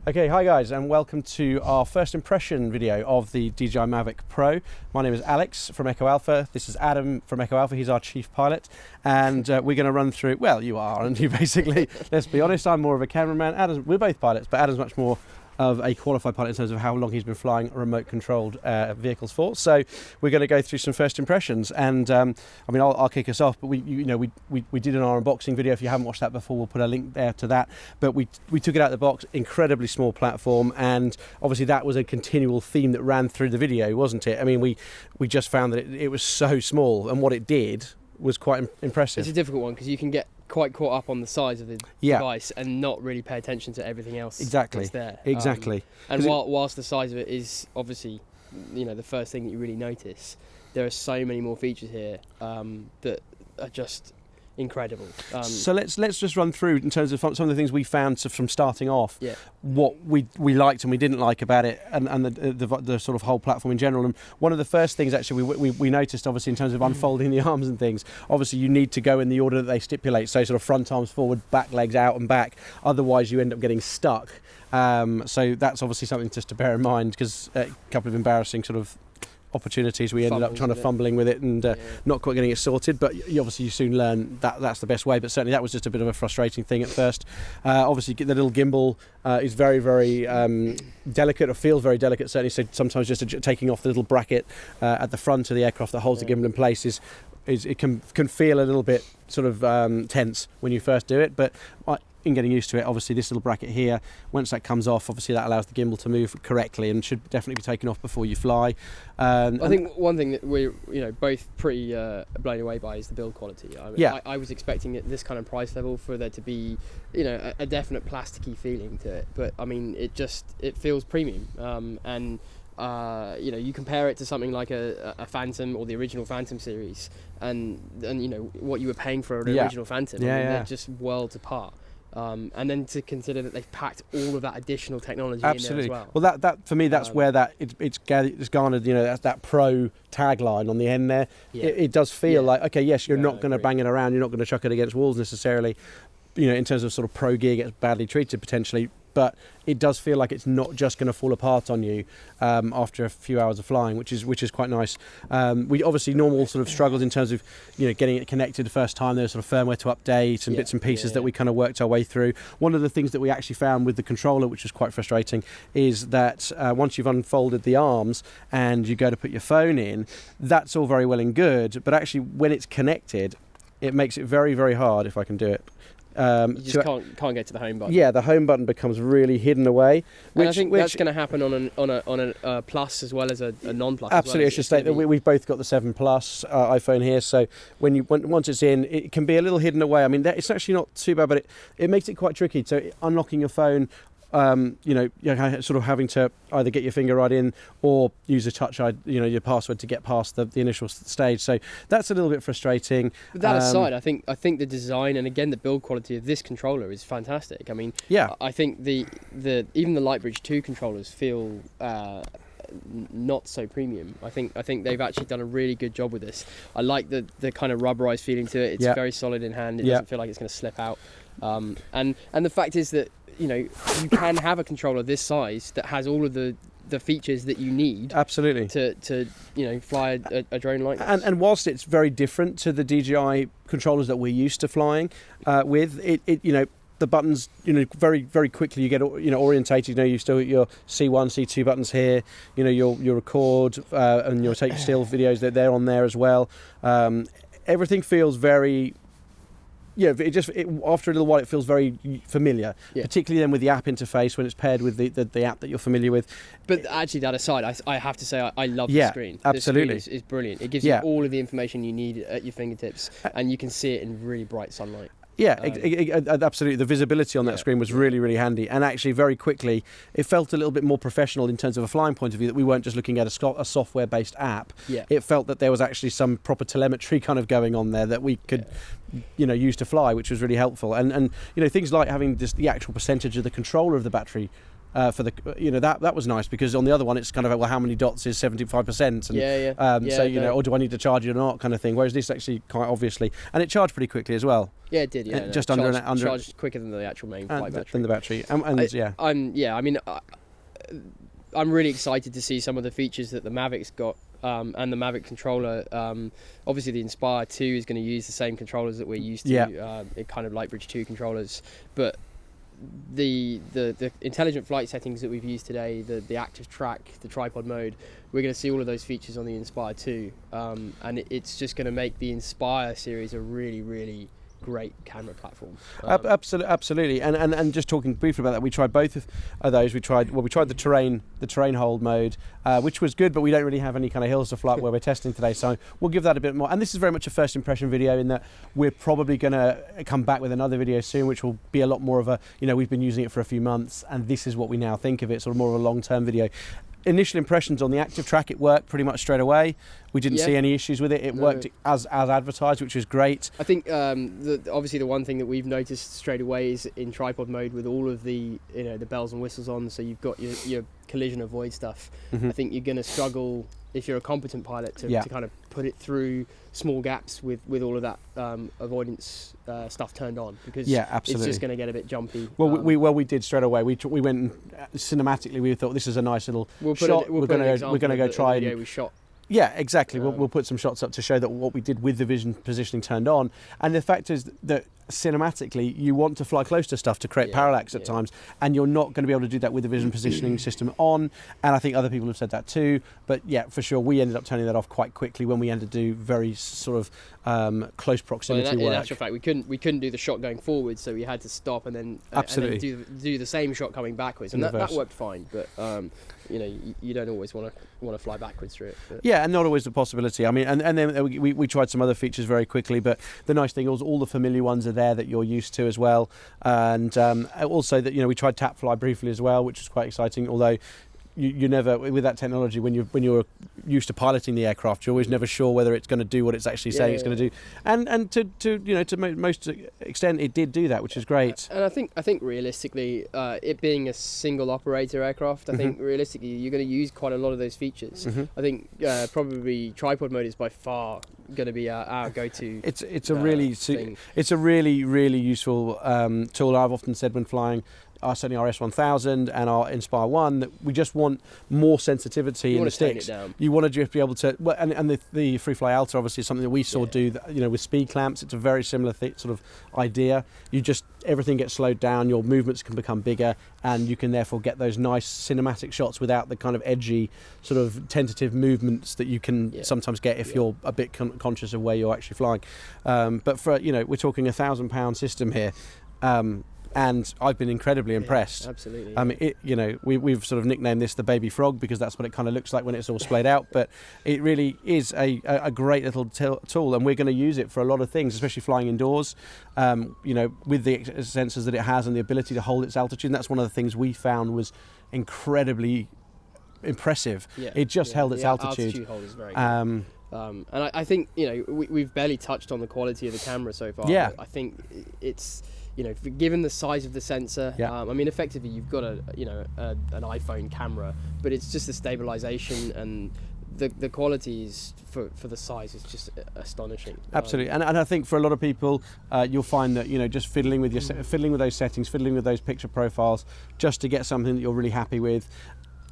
Okay, hi guys, and welcome to our first impression video of the DJI Mavic Pro. My name is Alex from Alfa. This is Adam from Alfa. He's our chief pilot, and we're going to run through. Well, you are, and you basically. Let's be honest. I'm more of a cameraman. We're both pilots, but Adam's much more of a qualified pilot in terms of how long he's been flying remote-controlled vehicles for. So we're going to go through some first impressions, and I mean, I'll kick us off. But we did our unboxing video. If you haven't watched that before, we'll put a link there to that. But we took it out of the box, incredibly small platform, and obviously that was a continual theme that ran through the video, wasn't it? I mean, we just found that it was so small, and what it did was quite impressive. It's a difficult one because you can get quite caught up on the size of the device and not really pay attention to everything else that's there. Exactly. And whilst the size of it is obviously, the first thing that you really notice, there are so many more features here that are just incredible. So let's just run through in terms of some of the things we found from starting off. Yeah. What we liked and we didn't like about it, and the sort of whole platform in general. And one of the first things actually we noticed, obviously, in terms of unfolding the arms and things, obviously you need to go in the order that they stipulate. So sort of front arms forward, back legs out and back. Otherwise you end up getting stuck. So that's obviously something just to bear in mind, because a couple of embarrassing sort of opportunities we ended up trying to fumbling with it and not quite getting it sorted, but you soon learn that that's the best way. But certainly that was just a bit of a frustrating thing at first. Obviously the little gimbal is very, very delicate, or feels very delicate certainly, so sometimes just taking off the little bracket at the front of the aircraft that holds the gimbal in place is it can feel a little bit sort of tense when you first do it, but in getting used to it, obviously this little bracket here, once that comes off, obviously that allows the gimbal to move correctly and should definitely be taken off before you fly. I think one thing that we're both pretty blown away by is the build quality. I was expecting at this kind of price level for there to be a definite plasticky feeling to it, but I mean it feels premium, and you compare it to something like a Phantom or the original Phantom series, and what you were paying for an original Phantom. They're just worlds apart. And then to consider that they've packed all of that additional technology in there as well. Well, that for me, that's where it's garnered, that pro tagline on the end there. Yeah. It does feel like, okay, yes, you're not going to bang it around, you're not going to chuck it against walls necessarily, in terms of sort of pro gear gets badly treated potentially, but it does feel like it's not just going to fall apart on you after a few hours of flying, which is quite nice. We obviously normal sort of struggles in terms of getting it connected the first time. There's sort of firmware to update and bits and pieces that we kind of worked our way through. One of the things that we actually found with the controller, which was quite frustrating, is that once you've unfolded the arms and you go to put your phone in, that's all very well and good, but actually when it's connected, it makes it very, very hard, if I can do it. You just can't get to the home button. Yeah, the home button becomes really hidden away. And I think that's going to happen on a Plus as well as a non-Plus. Absolutely, I should state that we've both got the 7 Plus iPhone here, so once it's in, it can be a little hidden away. I mean, it's actually not too bad, but it makes it quite tricky. So unlocking your phone, you're sort of having to either get your finger right in or use a touch your password to get past the initial stage. So that's a little bit frustrating. But that aside, I think the design and again the build quality of this controller is fantastic. I mean, I think even the Lightbridge 2 controllers feel not so premium. I think they've actually done a really good job with this. I like the kind of rubberized feeling to it. It's very solid in hand. It doesn't feel like it's going to slip out. And the fact is that you can have a controller this size that has all of the features that you need absolutely to fly a drone like this. And whilst it's very different to the DJI controllers that we're used to flying with, the buttons, very, very quickly you get, orientated. You still got your C1, C2 buttons here. Your record and your take still videos. They're on there as well. Everything feels very. After a little while, it feels very familiar, particularly then with the app interface when it's paired with the app that you're familiar with. But actually, that aside, I have to say I love the screen. Absolutely, the screen is brilliant. It gives you all of the information you need at your fingertips, and you can see it in really bright sunlight. Yeah, absolutely. The visibility on that screen was really, really handy. And actually, very quickly, it felt a little bit more professional in terms of a flying point of view, that we weren't just looking at a software-based app. Yeah. It felt that there was actually some proper telemetry kind of going on there that we could use to fly, which was really helpful. And things like having the actual percentage of the controller of the battery for the that was nice, because on the other one it's kind of well, how many dots is 75%, and so or do I need to charge it or not, kind of thing. Whereas this actually quite obviously, and it charged pretty quickly as well. Yeah, it did. Yeah, just charged quicker than the actual main flight battery. Than the battery, I'm really excited to see some of the features that the Mavic's got. And the Mavic controller, obviously the Inspire 2 is going to use the same controllers that we're used to, kind of Lightbridge 2 controllers, but the intelligent flight settings that we've used today, the active track, the tripod mode, we're going to see all of those features on the Inspire 2, and it's just going to make the Inspire series a really, really great camera platform. Absolutely, and just talking briefly about that, we tried both of those. We tried the terrain hold mode, which was good, but we don't really have any kind of hills to fly up where we're testing today, so we'll give that a bit more. And this is very much a first impression video, in that we're probably going to come back with another video soon, which will be a lot more of a, we've been using it for a few months, and this is what we now think of it, sort of more of a long-term video. Initial impressions on the active track, it worked pretty much straight away. We didn't see any issues with it. It worked as advertised, which was great. I think obviously the one thing that we've noticed straight away is in tripod mode, with all of the the bells and whistles on, so you've got your collision avoid stuff. I think you're going to struggle, if you're a competent pilot, to kind of put it through small gaps with all of that avoidance stuff turned on, because it's just going to get a bit jumpy. Well, we did straight away. We went cinematically. We thought this is a nice little shot. We're going to go try and we shot. Yeah, exactly. We'll put some shots up to show that what we did with the vision positioning turned on. And the fact is that cinematically, you want to fly close to stuff to create parallax at times, and you're not going to be able to do that with the vision positioning system on. And I think other people have said that too. But yeah, for sure, we ended up turning that off quite quickly when we ended to do very sort of close proximity work. In actual fact, we couldn't do the shot going forward, so we had to stop and then do the same shot coming backwards, and that worked fine. But you don't always want to fly backwards through it. But. Yeah, and not always a possibility. I mean, and then we tried some other features very quickly, but the nice thing was all the familiar ones are there that you're used to as well, and also that we tried tap fly briefly as well, which was quite exciting. Although you never, with that technology, when you're used to piloting the aircraft, you're always never sure whether it's going to do what it's actually saying it's going to do. And to most extent, it did do that, which is great. And I think realistically, it being a single operator aircraft, I think realistically you're going to use quite a lot of those features. I think probably tripod mode is by far going to be our go-to. It's a really really useful tool. I've often said when flying certainly our S1000 and our Inspire 1, that we just want more sensitivity in the sticks. You want to just be able to, and the FreeFly Alta obviously is something that we saw do, with speed clamps. It's a very similar sort of idea. Everything gets slowed down, your movements can become bigger, and you can therefore get those nice cinematic shots without the kind of edgy sort of tentative movements that you can sometimes get if you're a bit conscious of where you're actually flying. But for, we're talking £1,000 system here. And I've been incredibly impressed. Absolutely. I mean, we've sort of nicknamed this the baby frog, because that's what it kind of looks like when it's all splayed out. But it really is a great little tool, and we're going to use it for a lot of things, especially flying indoors. With the sensors that it has and the ability to hold its altitude. And that's one of the things we found was incredibly impressive. It just held its altitude. Altitude hold is very good. And I think we've barely touched on the quality of the camera so far. Yeah. But I think it's. Given the size of the sensor, I mean, effectively you've got an iPhone camera, but it's just the stabilization and the quality is for the size is just astonishing. Absolutely, and I think for a lot of people, you'll find that just fiddling with those settings, fiddling with those picture profiles, just to get something that you're really happy with.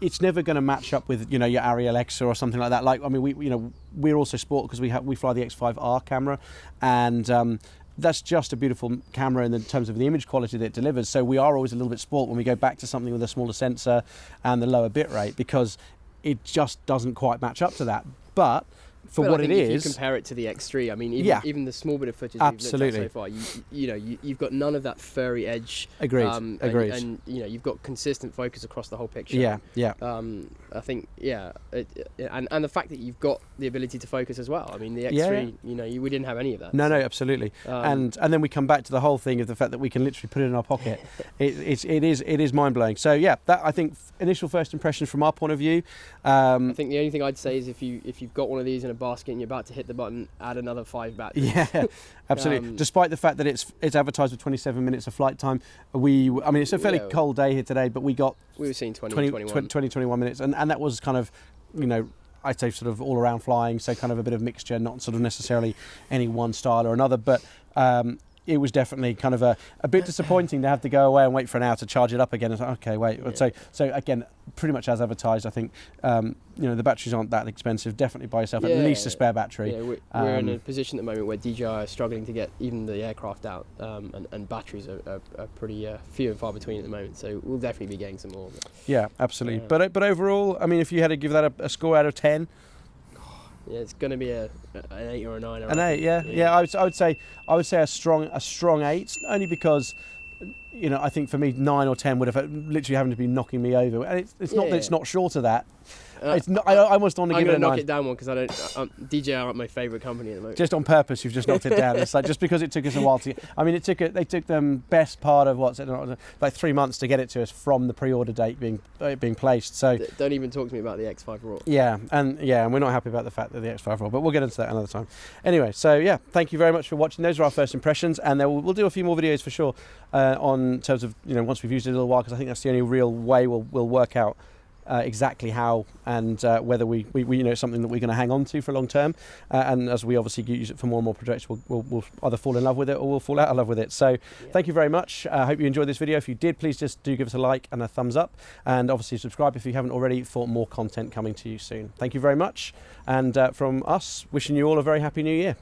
It's never going to match up with your Arri Alexa or something like that. Like, I mean, we're also sport because we fly the X5R camera, and that's just a beautiful camera in terms of the image quality that it delivers. So we are always a little bit sport when we go back to something with a smaller sensor and the lower bit rate, because it just doesn't quite match up to that. But what it is, if you compare it to the X3, I mean, even the small bit of footage we've looked at so far, you've got none of that furry edge. Agreed. Agreed. And you've got consistent focus across the whole picture. Yeah. I think and the fact that you've got the ability to focus as well. I mean, the X3, we didn't have any of that. No, absolutely. And then we come back to the whole thing of the fact that we can literally put it in our pocket. it is mind blowing. So that, I think, initial first impressions from our point of view. I think the only thing I'd say is if you've got one of these in a basket and you're about to hit the button, add another 5 batteries. Yeah, absolutely. Despite the fact that it's advertised with 27 minutes of flight time, I mean, it's a fairly cold day here today, but we were seeing 21 minutes, and that was kind of, you know, I'd say sort of all around flying, so kind of a bit of mixture, not sort of necessarily any one style or another, but it was definitely kind of a bit disappointing to have to go away and wait for an hour to charge it up again. It's like, okay, wait. Yeah. So again, pretty much as advertised. I think you know, the batteries aren't that expensive. Definitely buy yourself at least a spare battery. Yeah, we're in a position at the moment where DJI are struggling to get even the aircraft out, and batteries are pretty few and far between at the moment. So we'll definitely be getting some more. Yeah, absolutely. But overall, I mean, if you had to give that a score out of 10. Yeah, it's going to be an 8 or a 9. An 8, yeah. I would say a strong 8, only because, you know, I think for me 9 or 10 would have literally having to be knocking me over, and it's not that it's not short of that. It's not, I almost want to give it a 9. I'm going to knock it down one because I don't. DJI aren't my favourite company at the moment. Just on purpose, you've just knocked it down. It's like just because it took us a while to. I mean, they took them best part of like 3 months to get it to us from the pre-order date being placed. So don't even talk to me about the X5 Raw. Yeah, and we're not happy about the fact that the X5 Raw, but we'll get into that another time. Anyway, so yeah, thank you very much for watching. Those are our first impressions, and we'll do a few more videos for sure on terms of, you know, once we've used it a little while, because I think that's the only real way we'll work out exactly how and whether we you know, something that we're going to hang on to for long term, and as we obviously use it for more and more projects, we'll either fall in love with it or we'll fall out of love with it. So thank you very much. I hope you enjoyed this video. If you did, please just do give us a like and a thumbs up, and obviously subscribe if you haven't already for more content coming to you soon. Thank you very much, and from us, wishing you all a very happy new year.